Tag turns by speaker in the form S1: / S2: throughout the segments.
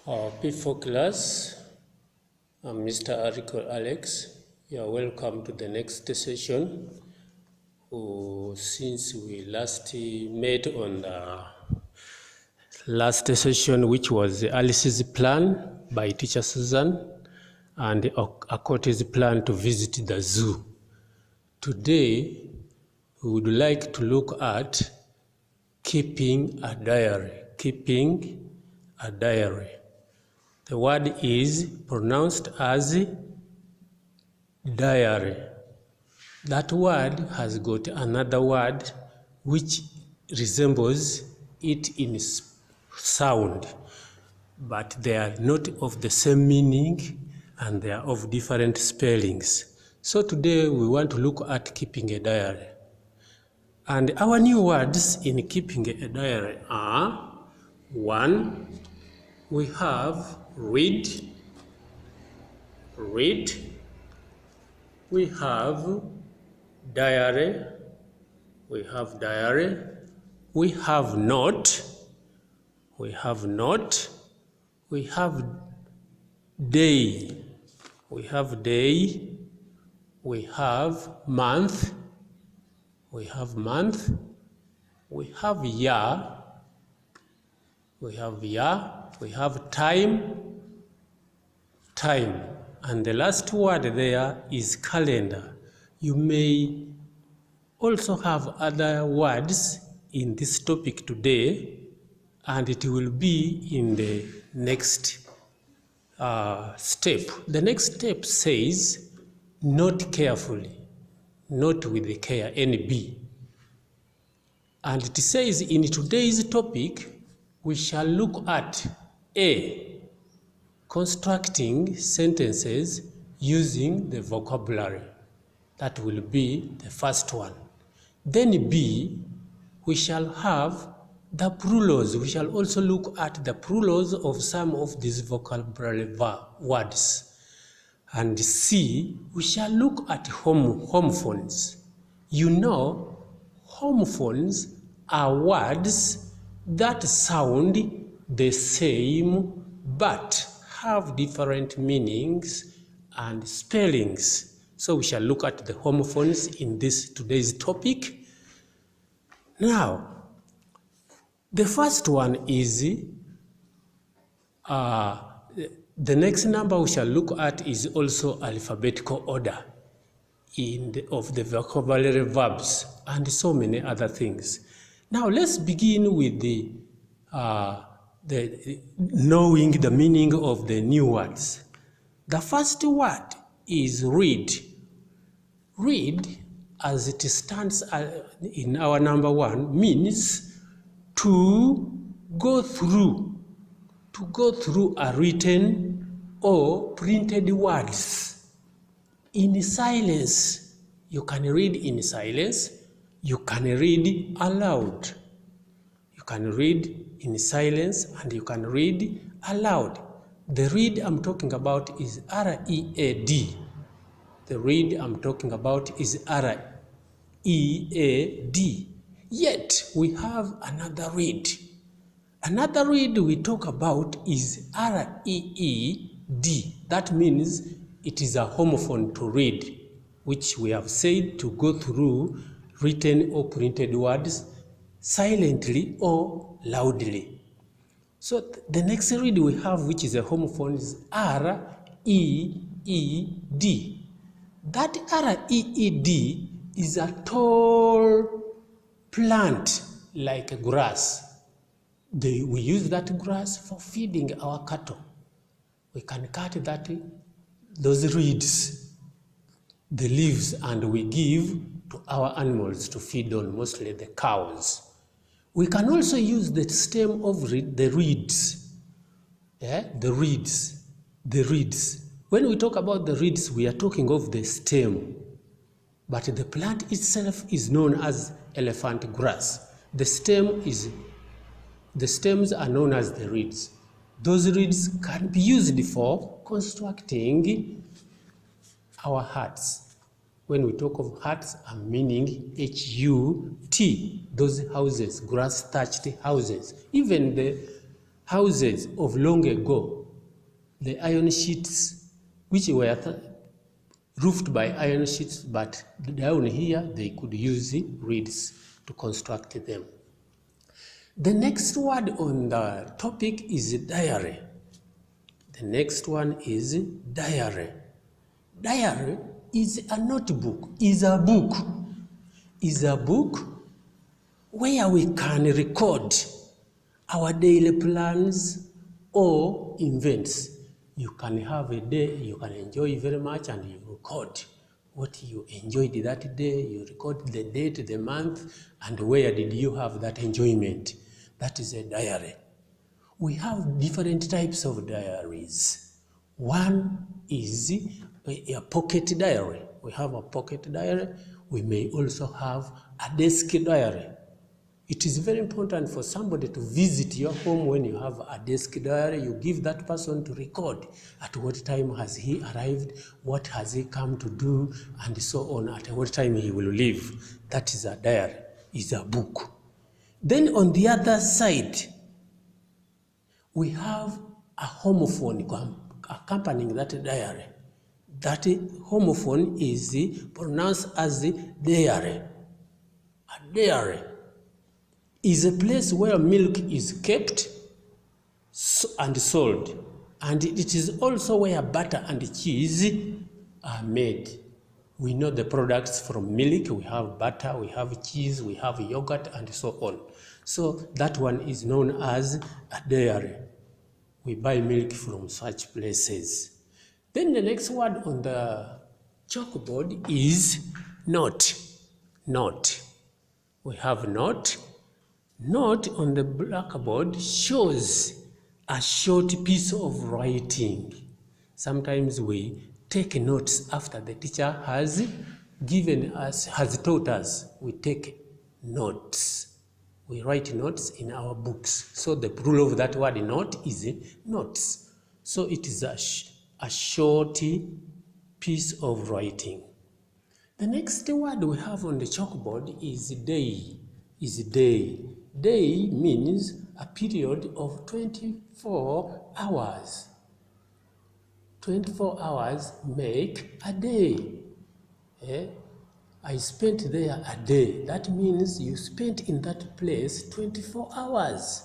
S1: P4 class, I'm Mr. Ariko Alex. You are welcome to the next session. Since we last met on the last session, which was Alice's plan by teacher Susan and Akote's plan to visit the zoo. Today, we would like to look at keeping a diary. Keeping a diary. The word is pronounced as diary. That word has got another word which resembles it in sound, but they are not of the same meaning and they are of different spellings. So today we want to look at keeping a diary. And our new words in keeping a diary are: one, we have read, we have diary, we have note, we have day, we have month, we have year, we have time, and the last word there is calendar. You may also have other words in this topic today, and it will be in the next step. The next step says, note carefully, note with the care, NB. And it says in today's topic, we shall look at A, constructing sentences using the vocabulary. That will be the first one. Then B, we shall have the plurals. We shall also look at the plurals of some of these vocabulary words. And C, we shall look at homophones. You know, homophones are words that sound the same but have different meanings and spellings. So we shall look at the homophones in today's topic. Now, the first one is the next number we shall look at is also alphabetical order of the vocabulary verbs and so many other things. Now let's begin with the knowing the meaning of the new words. The first word is read. Read, as it stands in our number one, means to go through a written or printed words in silence. You can read in silence. You can read aloud. You can read in silence and you can read aloud. The read I'm talking about is R-E-A-D. The read I'm talking about is R-E-A-D. Yet we have another read. Another read we talk about is R-E-E-D. That means it is a homophone to read, which we have said to go through written or printed words silently or loudly. So the next read we have, which is a homophone, is R-E-E-D. That R-E-E-D is a tall plant like a grass. We use that grass for feeding our cattle. We can cut those reeds, the leaves, and we give to our animals to feed on, mostly the cows. We can also use the stem of the reeds. The reeds. When we talk about the reeds, we are talking of the stem. But the plant itself is known as elephant grass. The stems are known as the reeds. Those reeds can be used for constructing our huts. When we talk of huts, I'm meaning H-U-T, those houses, grass-thatched houses. Even the houses of long ago, the iron sheets, which were roofed by iron sheets, but down here they could use reeds to construct them. The next word on the topic is diary. The next one is diary. Diary is a notebook, is a book where we can record our daily plans or events. You can have a day you can enjoy very much and you record what you enjoyed that day. You record the date, the month, and where did you have that enjoyment. That is a diary. We have different types of diaries. One is a pocket diary. We have a pocket diary. We may also have a desk diary. It is very important for somebody to visit your home when you have a desk diary. You give that person to record at what time has he arrived, what has he come to do, and so on, at what time he will leave. That is a diary, is a book. Then on the other side, we have a homophone accompanying that diary. That homophone is pronounced as diary. A diary is a place where milk is kept and sold, and it is also where butter and cheese are made. We know the products from milk. We have butter, we have cheese, we have yogurt, and so on. So that one is known as a dairy. We buy milk from such places. Then the next word on the chalkboard is note. Note. We have note. Note on the blackboard shows a short piece of writing. Sometimes we take notes after the teacher has taught us. We take notes. We write notes in our books. So the rule of that word note is notes. So it is a short piece of writing. The next word we have on the chalkboard is day. Day means a period of 24 hours. 24 hours make a day. I spent there a day. That means you spent in that place 24 hours.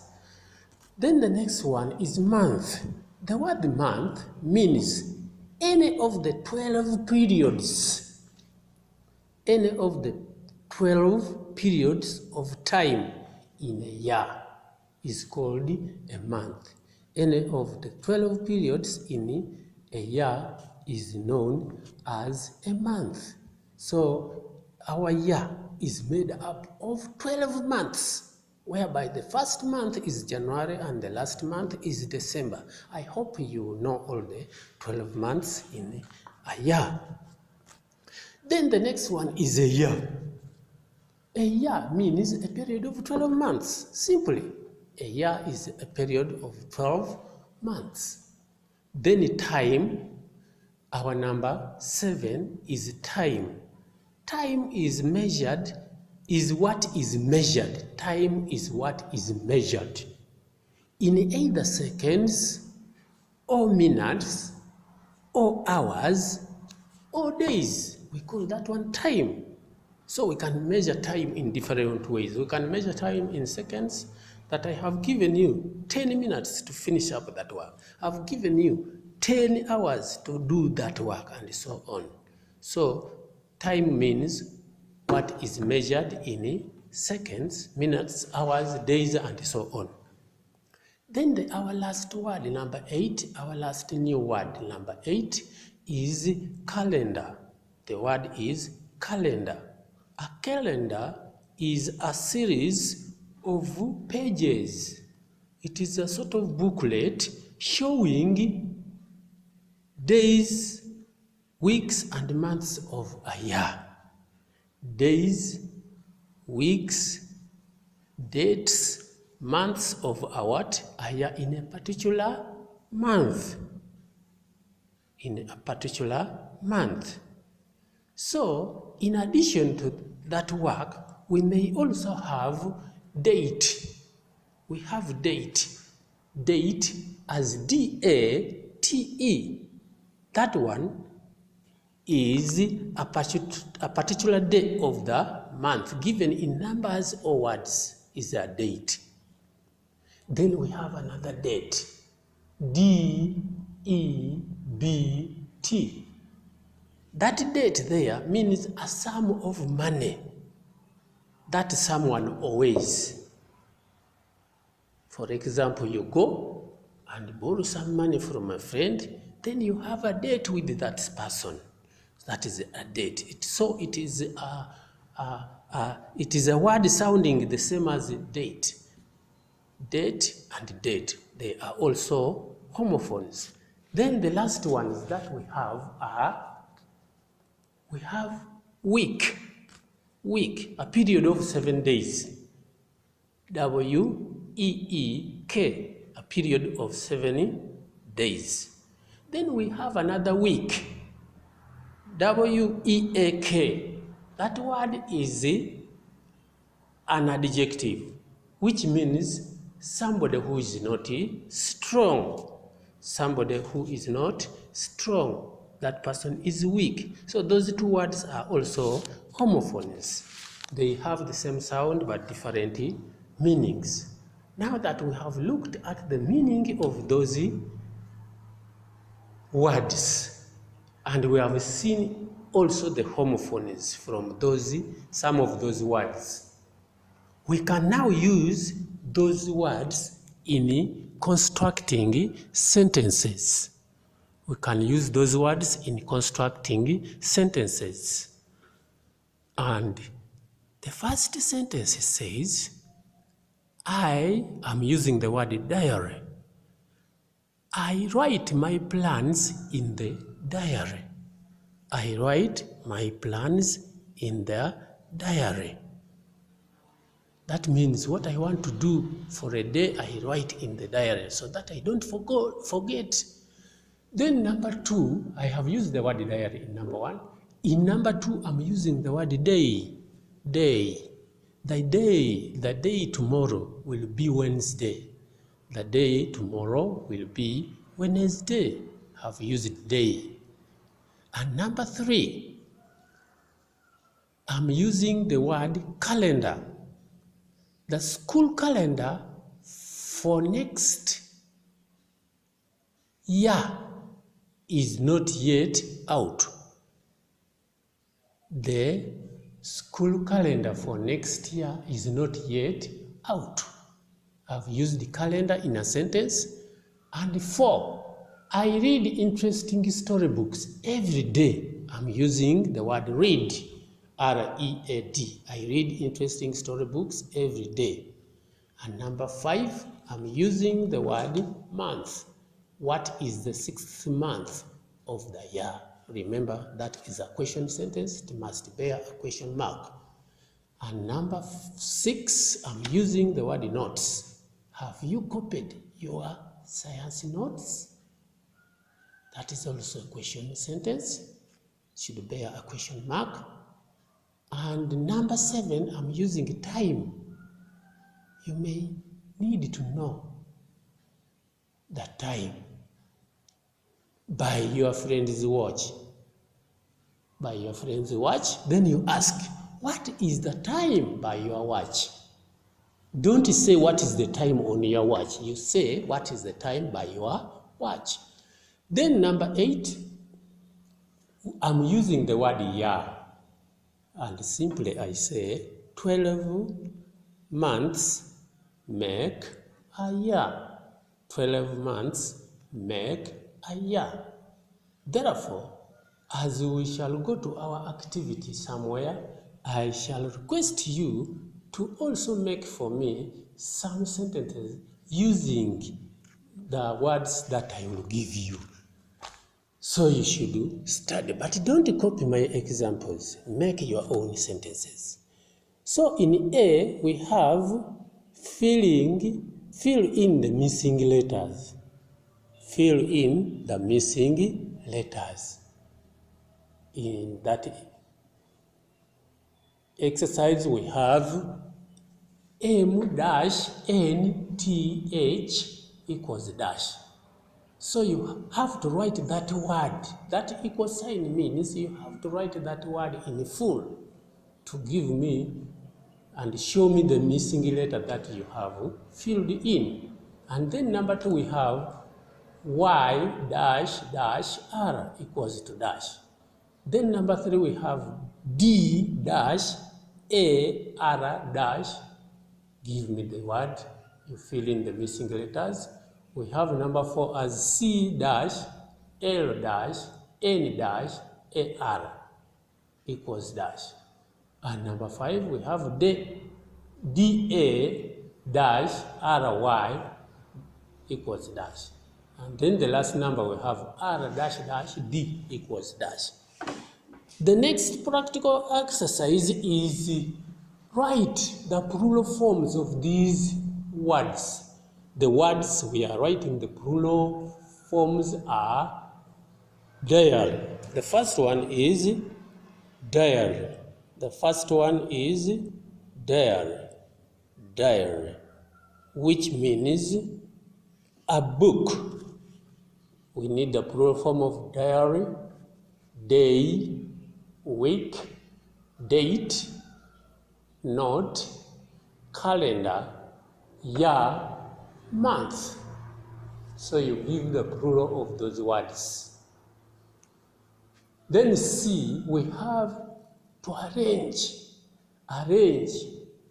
S1: Then the next one is month. The word month means any of the 12 periods. Any of the 12 periods of time in a year is called a month. Any of the 12 periods in a year is known as a month. So our year is made up of 12 months, whereby the first month is January and the last month is December. I hope you know all the 12 months in a year. Then the next one is a year. A year means a period of 12 months. Simply, a year is a period of 12 months. Then time, our number 7 is time. Time is measured, is what is measured. Time is what is measured in either seconds or minutes or hours or days. We call that one time. So we can measure time in different ways. We can measure time in seconds, that I have given you 10 minutes to finish up that work. I've given you 10 hours to do that work, and so on. So time means what is measured in seconds, minutes, hours, days, and so on. Then our last word, number 8, our last new word, number 8, is calendar. The word is calendar. A calendar is a series of pages. It is a sort of booklet showing days, weeks, and months of a year. Days, weeks, dates, months of a year in a particular month. In a particular month. So, in addition to that work, we may also have date. We have date. date as D-A-T-E. That one is a particular day of the month given in numbers or words is a date. Then we have another date, D-E-B-T. That date there means a sum of money that someone owes. For example, you go and borrow some money from a friend, then you have a date with that person. That is a date. It is a word sounding the same as date. Date and date, they are also homophones. Then the last ones that we have week, a period of 7 days. W-E-E-K, a period of 7 days. Then we have another week, W-E-A-K. That word is an adjective, which means somebody who is not strong. Somebody who is not strong. That person is weak. So those two words are also homophones. They have the same sound but different meanings. Now that we have looked at the meaning of those words, and we have seen also the homophones from some of those words, we can now use those words in constructing sentences. We can use those words in constructing sentences. And the first sentence says, I am using the word diary. I write my plans in the diary. I write my plans in the diary. That means what I want to do for a day, I write in the diary so that I don't forget. Then number 2, I have used the word diary in number 1. In number 2, I'm using the word day. Day. The day tomorrow will be Wednesday. The day tomorrow will be Wednesday. I've used day. And number 3, I'm using the word calendar. The school calendar for next year is not yet out. The school calendar for next year is not yet out. I've used the calendar in a sentence. And 4, I read interesting storybooks every day. I'm using the word read, R-E-A-D. I read interesting storybooks every day. And number 5, I'm using the word month. What is the 6th month of the year? Remember, that is a question sentence. It must bear a question mark. And number 6, I'm using the word notes. Have you copied your science notes? That is also a question sentence. Should bear a question mark. And number 7, I'm using time. You may need to know the time by your friend's watch. By your friend's watch, then you ask, what is the time by your watch? Don't say what is the time on your watch. You say what is the time by your watch. Then number 8, I'm using the word year. And simply I say 12 months make a year. 12 months make a year. Therefore, as we shall go to our activity somewhere, I shall request you to also make for me some sentences using the words that I will give you. So you should study, but don't copy my examples. Make your own sentences. So in A, we have fill in the missing letters. Fill in the missing letters. In that exercise, we have M-NTH equals dash. So you have to write that word. That equal sign means you have to write that word in full to give me and show me the missing letter that you have filled in. And then number 2, we have y dash dash r equals to dash. Then number 3, we have d dash a r dash. Give me the word, you fill in the missing letters. We have number 4 as c dash l dash n dash ar equals dash. And number 5, we have da dash ry equals dash. And then the last number we have r dash dash d equals dash. The next practical exercise is write the plural forms of these words. The words we are writing the plural forms are diary. The first one is diary. The first one is diary. Diary, which means a book. We need the plural form of diary: day, week, date, note, calendar, year, month. So you give the plural of those words. Then C, we have to arrange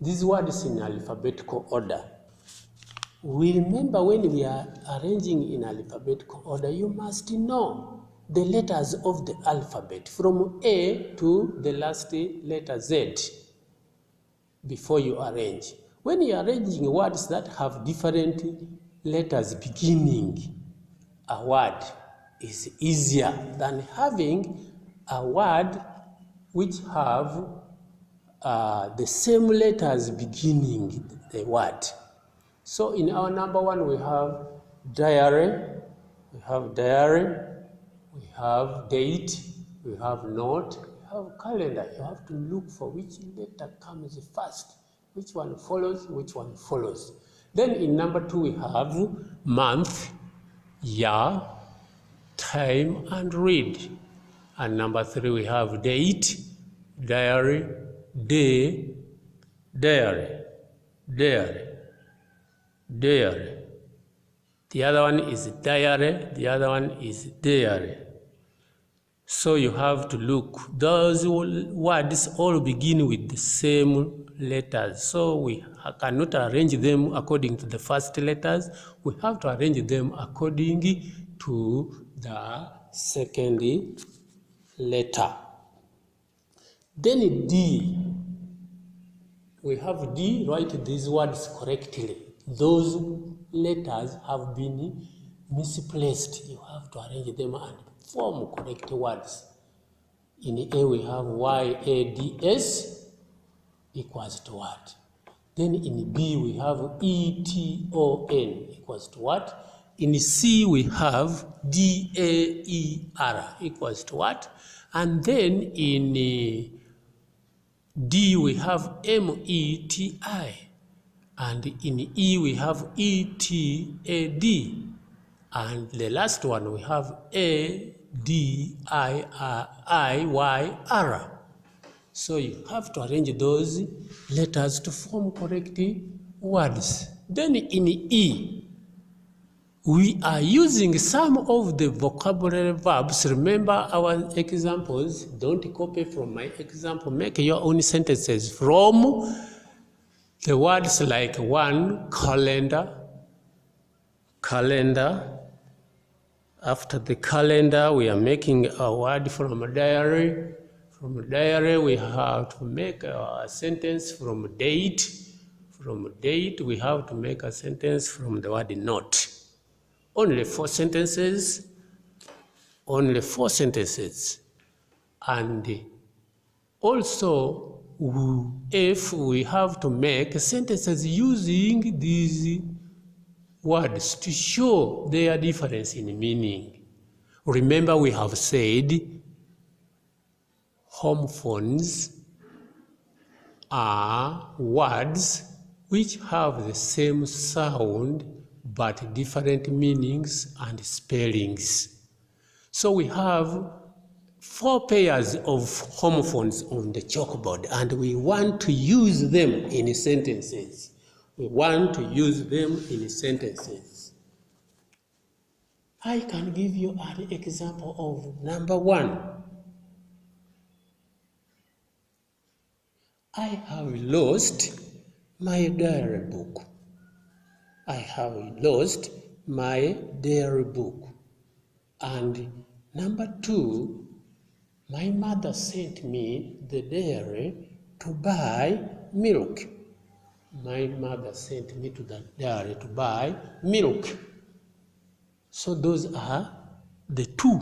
S1: these words in alphabetical order. We remember when we are arranging in alphabetical order, you must know the letters of the alphabet from A to the last letter Z before you arrange. When you are arranging words that have different letters beginning a word is easier than having a word which have the same letters beginning the word. So in our number 1, we have diary, we have date, we have note, we have calendar. You have to look for which letter comes first, which one follows. Then in number 2, we have month, year, time, and read. And number 3, we have date, diary, day, diary. The other one is diary, the other one is diary. So you have to look. Those words all begin with the same letters. So we cannot arrange them according to the first letters. We have to arrange them according to the second letter. Then D. We have D, write these words correctly. Those letters have been misplaced. You have to arrange them and form correct words. In A, we have YADS equals to what? Then in B, we have ETON equals to what? In C, we have DAER equals to what? And then in D, we have METI, and in E, we have ETAD, and the last one, we have ADIYR. So you have to arrange those letters to form correct words. Then in E, we are using some of the vocabulary verbs. Remember our examples. Don't copy from my example. Make your own sentences from the words like 1, calendar. After the calendar, we are making a word from a diary. From a diary, we have to make a sentence from date. From date, we have to make a sentence from the word note. Only 4 sentences. And also, if we have to make sentences using these words to show their difference in meaning. Remember, we have said homophones are words which have the same sound but different meanings and spellings. So we have 4 pairs of homophones on the chalkboard, and we want to use them in sentences. I can give you an example of number 1. I have lost my diary book. I have lost my diary book. And number 2, my mother sent me the dairy to buy milk. My mother sent me to the dairy to buy milk. So those are the 2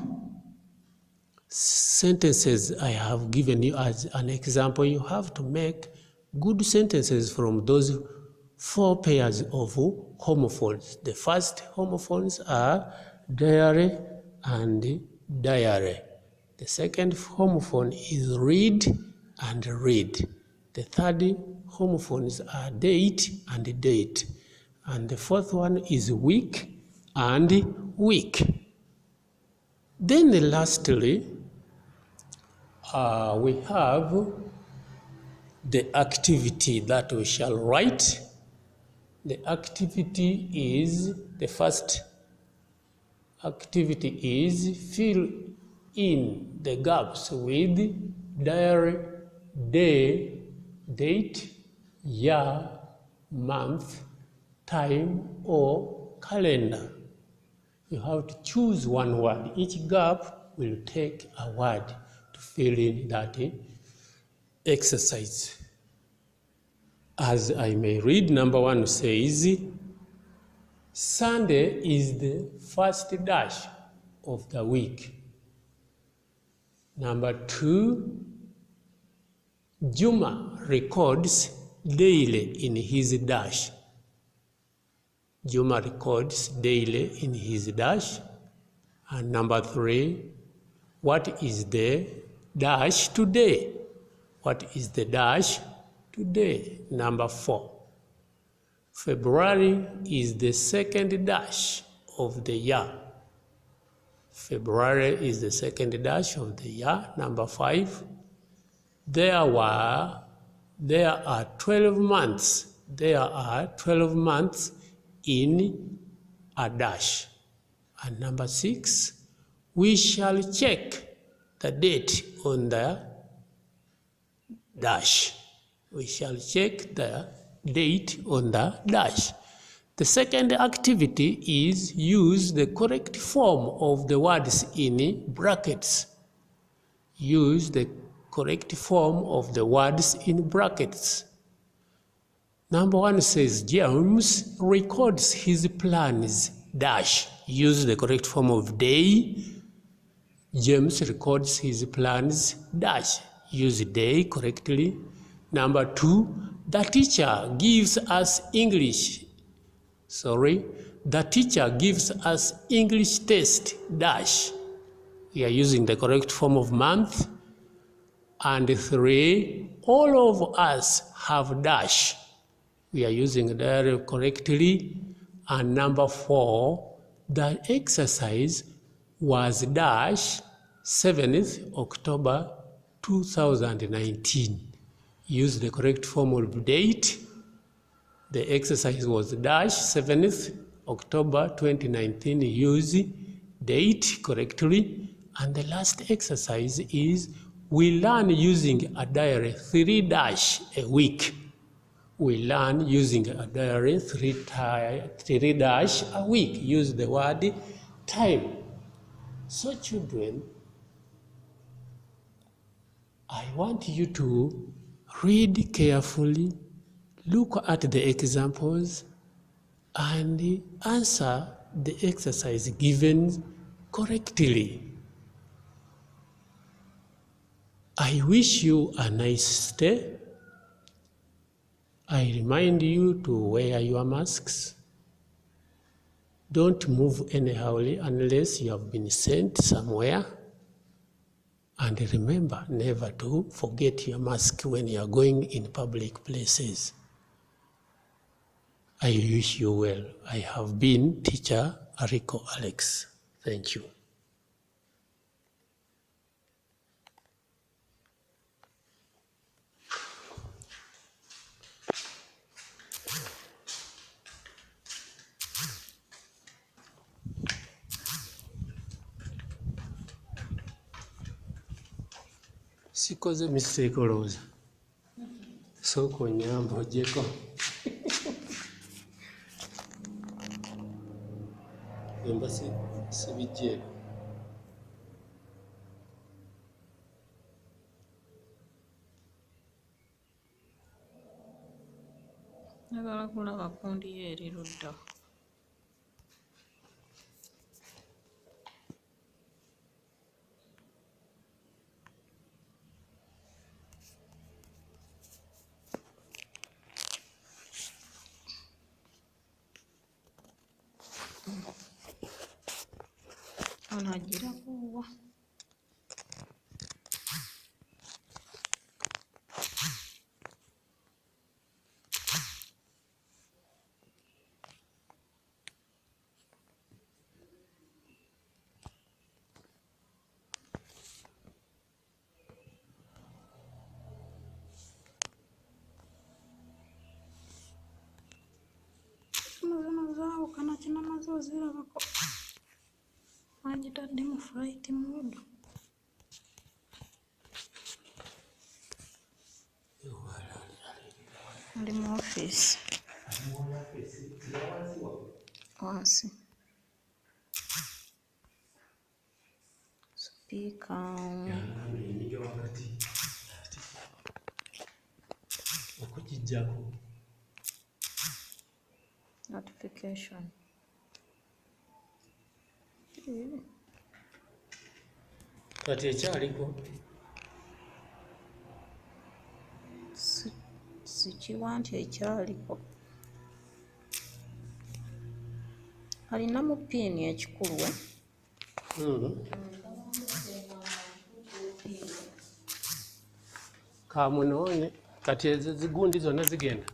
S1: sentences I have given you as an example. You have to make good sentences from those 4 pairs of homophones. The first homophones are diary and diary. The second homophone is read and read. The third homophones are date and date. And the fourth one is week and week. Then lastly, we have the activity that we shall write. The first activity is fill in the gaps with diary, day, date, year, month, time, or calendar. You have to choose one word. Each gap will take a word to fill in that exercise. As I may read, number 1 says, Sunday is the first dash of the week. Number 2, Juma records daily in his dash. Juma records daily in his dash. And number 3, what is the dash today? What is the dash today? Number 4, February is the second dash of the year. February is the second dash of the year. Number 5, there are 12 months. There are 12 months in a dash. And number 6, we shall check the date on the dash. We shall check the date on the dash. The second activity is use the correct form of the words in brackets. Use the correct form of the words in brackets. Number 1 says, James records his plans, dash. Use the correct form of day. James records his plans, dash. Use day correctly. Number 2, the teacher gives us English. The teacher gives us English test, dash. We are using the correct form of month. And 3, all of us have dash. We are using that correctly. And number 4, the exercise was dash 7th October 2019. Use the correct form of date. The exercise was dash 7th October 2019. Use date correctly. And the last exercise is we learn using a diary 3 dash a week. We learn using a diary 3 dash a week. Use the word time. So children, I want you to read carefully, look at the examples, and answer the exercise given correctly. I wish you a nice day. I remind you to wear your masks. Don't move anyhow unless you have been sent somewhere. And remember never to forget your mask when you are going in public places. I wish you well. I have been teacher Ariko Alex. Thank you. Sikoze mistake olowooza. Sooka onnyambe oggyeko. Emba sibijjeeko.
S2: Njagala kulaba kundi yo eri ludda. Ono agira kuwa. Zino zaawukana kinamaze ozirabako. Agitadde mu flight mode. Ali mu office. Wansi. Speaker.
S1: Okugijjako.
S2: Notification.
S1: Kati ekyaliko.
S2: Sikiwa nti ekyaliko. Alina mu piini ekikulu we.
S1: Kamunoonye. Kati ezo zigundi zonna zigenda.